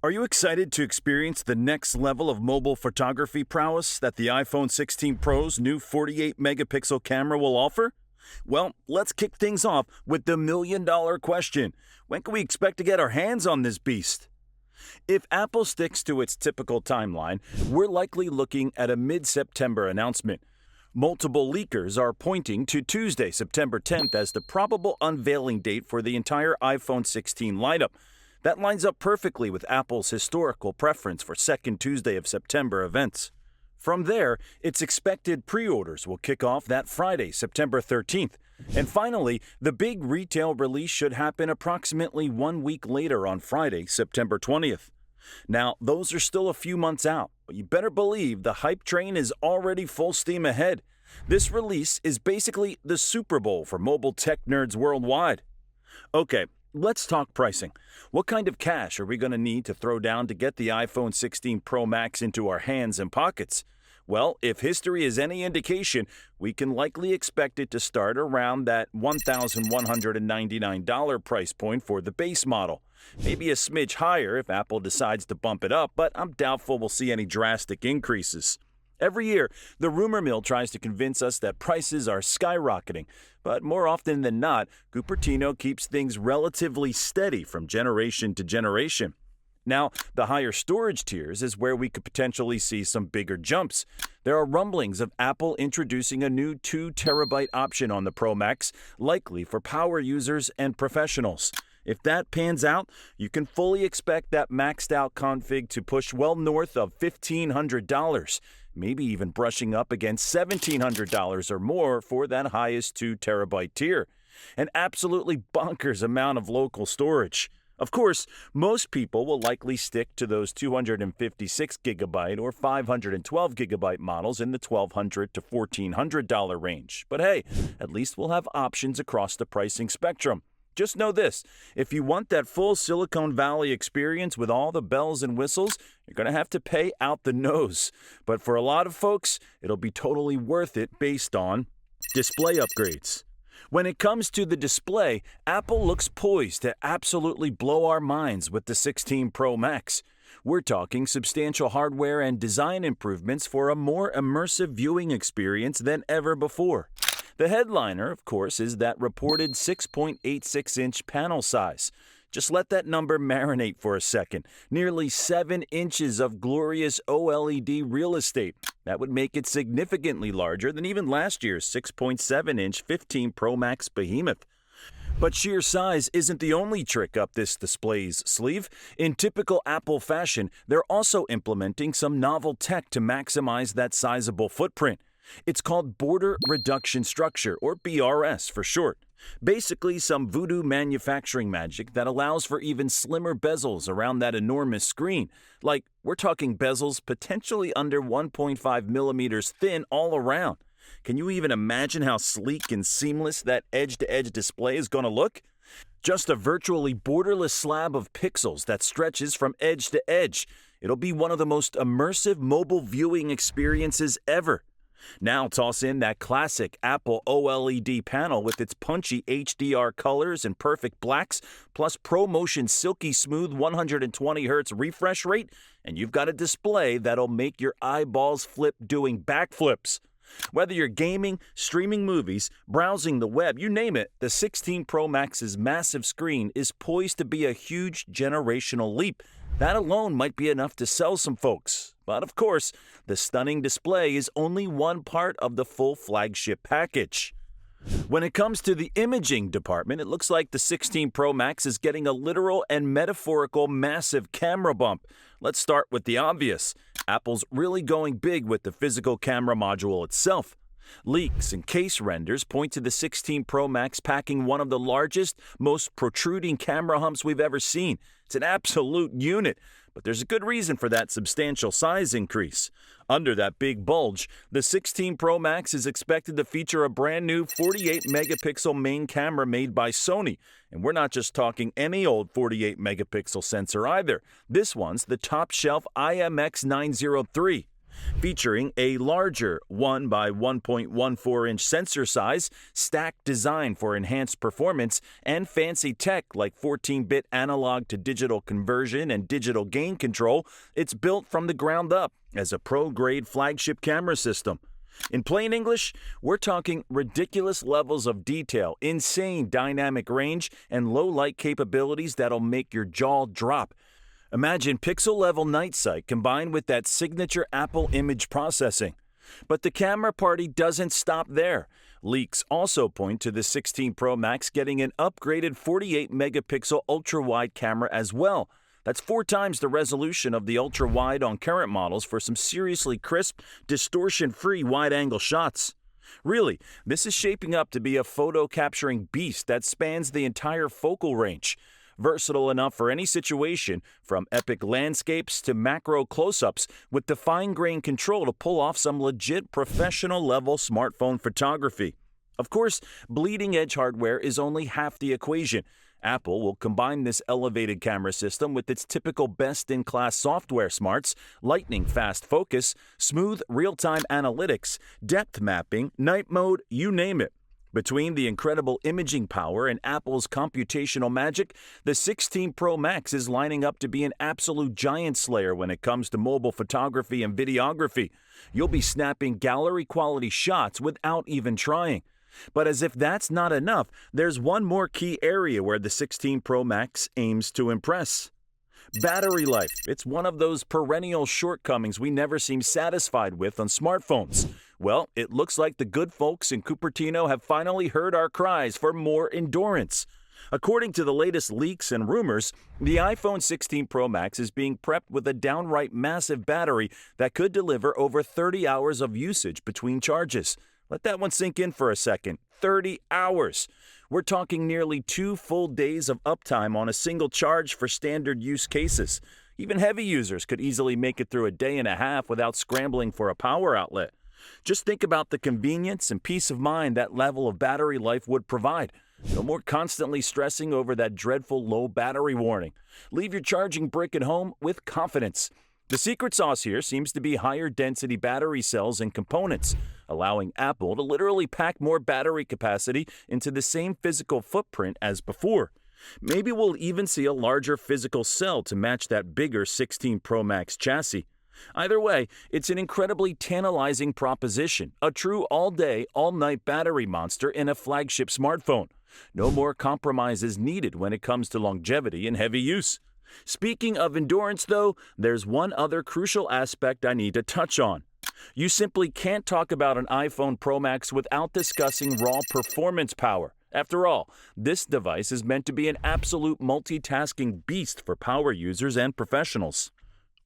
Are you excited to experience the next level of mobile photography prowess that the iPhone 16 Pro's new 48 megapixel camera will offer? Well, let's kick things off with the million-dollar question. When can we expect to get our hands on this beast? If Apple sticks to its typical timeline, we're likely looking at a mid-September announcement. Multiple leakers are pointing to Tuesday, September 10th as the probable unveiling date for the entire iPhone 16 lineup. That lines up perfectly with Apple's historical preference for second Tuesday of September events. From there, it's expected pre-orders will kick off that Friday, September 13th. And finally, the big retail release should happen approximately 1 week later on Friday, September 20th. Now, those are still a few months out, but you better believe the hype train is already full steam ahead. This release is basically the Super Bowl for mobile tech nerds worldwide. Okay, let's talk pricing. What kind of cash are we going to need to throw down to get the iPhone 16 Pro Max into our hands and pockets? Well, if history is any indication, we can likely expect it to start around that $1,199 price point for the base model. Maybe a smidge higher if Apple decides to bump it up, but I'm doubtful we'll see any drastic increases. Every year, the rumor mill tries to convince us that prices are skyrocketing, but more often than not, Cupertino keeps things relatively steady from generation to generation. Now, the higher storage tiers is where we could potentially see some bigger jumps. There are rumblings of Apple introducing a new 2 terabyte option on the Pro Max, likely for power users and professionals. If that pans out, you can fully expect that maxed out config to push well north of $1,500, maybe even brushing up against $1,700 or more for that highest 2 terabyte tier. An absolutely bonkers amount of local storage. Of course, most people will likely stick to those 256 gigabyte or 512 gigabyte models in the $1,200 to $1,400 range. But hey, at least we'll have options across the pricing spectrum. Just know this, if you want that full Silicon Valley experience with all the bells and whistles, you're going to have to pay out the nose. But for a lot of folks, it'll be totally worth it based on display upgrades. When it comes to the display, Apple looks poised to absolutely blow our minds with the 16 Pro Max. We're talking substantial hardware and design improvements for a more immersive viewing experience than ever before. The headliner, of course, is that reported 6.86-inch panel size. Just let that number marinate for a second. Nearly 7 inches of glorious OLED real estate. That would make it significantly larger than even last year's 6.7-inch 15 Pro Max behemoth. But sheer size isn't the only trick up this display's sleeve. In typical Apple fashion, they're also implementing some novel tech to maximize that sizable footprint. It's called Border Reduction Structure, or BRS for short. Basically, some voodoo manufacturing magic that allows for even slimmer bezels around that enormous screen. Like, we're talking bezels potentially under 1.5 millimeters thin all around. Can you even imagine how sleek and seamless that edge-to-edge display is going to look? Just a virtually borderless slab of pixels that stretches from edge to edge. It'll be one of the most immersive mobile viewing experiences ever. Now toss in that classic Apple OLED panel with its punchy HDR colors and perfect blacks, plus ProMotion's silky smooth 120 Hz refresh rate, and you've got a display that'll make your eyeballs flip doing backflips. Whether you're gaming, streaming movies, browsing the web, you name it, the 16 Pro Max's massive screen is poised to be a huge generational leap. That alone might be enough to sell some folks. But of course, the stunning display is only one part of the full flagship package. When it comes to the imaging department, it looks like the 16 Pro Max is getting a literal and metaphorical massive camera bump. Let's start with the obvious. Apple's really going big with the physical camera module itself. Leaks and case renders point to the 16 Pro Max packing one of the largest, most protruding camera humps we've ever seen. It's an absolute unit, but there's a good reason for that substantial size increase. Under that big bulge, the 16 Pro Max is expected to feature a brand new 48 megapixel main camera made by Sony. And we're not just talking any old 48 megapixel sensor either. This one's the top shelf IMX903. featuring a larger 1 by 1.14-inch sensor size, stacked design for enhanced performance, and fancy tech like 14-bit analog to digital conversion and digital gain control. It's built from the ground up as a pro-grade flagship camera system. In plain English, we're talking ridiculous levels of detail, insane dynamic range, and low light capabilities that'll make your jaw drop. Imagine pixel-level night sight combined with that signature Apple image processing. But the camera party doesn't stop there. Leaks also point to the 16 Pro Max getting an upgraded 48-megapixel ultra-wide camera as well. That's 4 times the resolution of the ultra-wide on current models for some seriously crisp, distortion-free wide-angle shots. Really, this is shaping up to be a photo-capturing beast that spans the entire focal range. Versatile enough for any situation, from epic landscapes to macro close-ups, with the fine-grained control to pull off some legit professional-level smartphone photography. Of course, bleeding-edge hardware is only half the equation. Apple will combine this elevated camera system with its typical best-in-class software smarts, lightning-fast focus, smooth real-time analytics, depth mapping, night mode, you name it. Between the incredible imaging power and Apple's computational magic, the 16 Pro Max is lining up to be an absolute giant slayer when it comes to mobile photography and videography. You'll be snapping gallery-quality shots without even trying. But as if that's not enough, there's one more key area where the 16 Pro Max aims to impress. Battery life. It's one of those perennial shortcomings we never seem satisfied with on smartphones. Well, it looks like the good folks in Cupertino have finally heard our cries for more endurance. According to the latest leaks and rumors, the iPhone 16 Pro Max is being prepped with a downright massive battery that could deliver over 30 hours of usage between charges. Let that one sink in for a second. 30 hours. We're talking nearly 2 full days of uptime on a single charge for standard use cases. Even heavy users could easily make it through a day and a half without scrambling for a power outlet. Just think about the convenience and peace of mind that level of battery life would provide. No more constantly stressing over that dreadful low battery warning. Leave your charging brick at home with confidence. The secret sauce here seems to be higher density battery cells and components, allowing Apple to literally pack more battery capacity into the same physical footprint as before. Maybe we'll even see a larger physical cell to match that bigger 16 Pro Max chassis. Either way, it's an incredibly tantalizing proposition, a true all-day, all-night battery monster in a flagship smartphone. No more compromises needed when it comes to longevity and heavy use. Speaking of endurance, though, there's one other crucial aspect I need to touch on. You simply can't talk about an iPhone Pro Max without discussing raw performance power. After all, this device is meant to be an absolute multitasking beast for power users and professionals.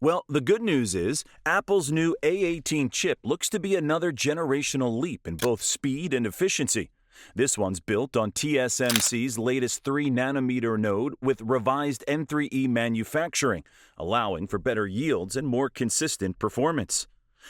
Well, the good news is Apple's new A18 chip looks to be another generational leap in both speed and efficiency. This one's built on TSMC's latest 3-nanometer node with revised N3E manufacturing, allowing for better yields and more consistent performance.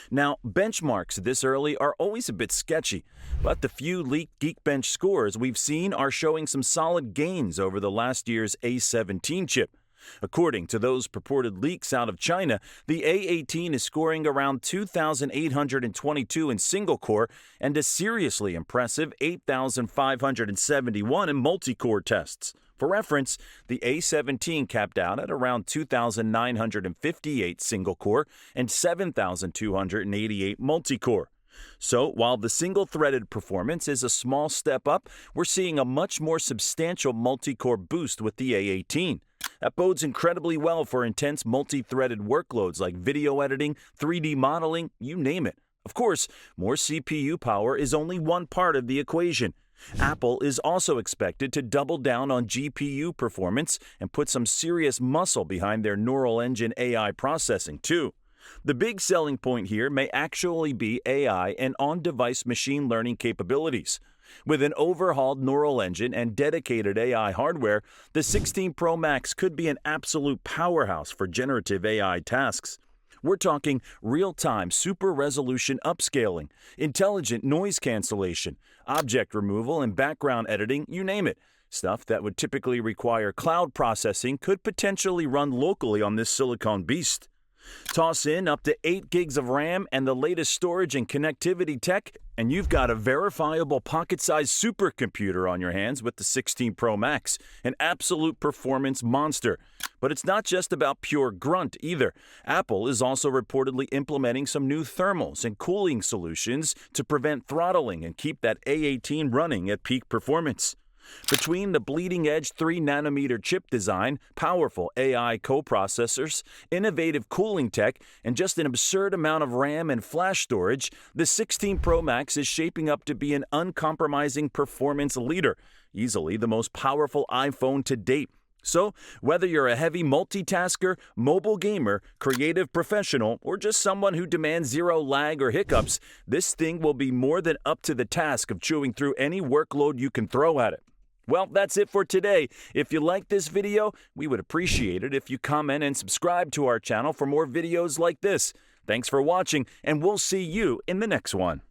Now, benchmarks this early are always a bit sketchy, but the few leaked Geekbench scores we've seen are showing some solid gains over the last year's A17 chip. According to those purported leaks out of China, the A18 is scoring around 2,822 in single-core and a seriously impressive 8,571 in multi-core tests. For reference, the A17 capped out at around 2,958 single-core and 7,288 multi-core. So, while the single-threaded performance is a small step up, we're seeing a much more substantial multi-core boost with the A18. That bodes incredibly well for intense multi-threaded workloads like video editing, 3D modeling, you name it. Of course, more CPU power is only one part of the equation. Apple is also expected to double down on GPU performance and put some serious muscle behind their neural engine AI processing, too. The big selling point here may actually be AI and on-device machine learning capabilities. With an overhauled neural engine and dedicated AI hardware, the 16 Pro Max could be an absolute powerhouse for generative AI tasks. We're talking real-time super-resolution upscaling, intelligent noise cancellation, object removal and background editing, you name it. Stuff that would typically require cloud processing could potentially run locally on this silicon beast. Toss in up to 8 gigs of RAM and the latest storage and connectivity tech, and you've got a verifiable pocket-sized supercomputer on your hands with the 16 Pro Max, an absolute performance monster. But it's not just about pure grunt either. Apple is also reportedly implementing some new thermals and cooling solutions to prevent throttling and keep that A18 running at peak performance. Between the bleeding-edge 3-nanometer chip design, powerful AI coprocessors, innovative cooling tech, and just an absurd amount of RAM and flash storage, the 16 Pro Max is shaping up to be an uncompromising performance leader, easily the most powerful iPhone to date. So, whether you're a heavy multitasker, mobile gamer, creative professional, or just someone who demands zero lag or hiccups, this thing will be more than up to the task of chewing through any workload you can throw at it. Well, that's it for today. If you liked this video, we would appreciate it if you comment and subscribe to our channel for more videos like this. Thanks for watching, and we'll see you in the next one.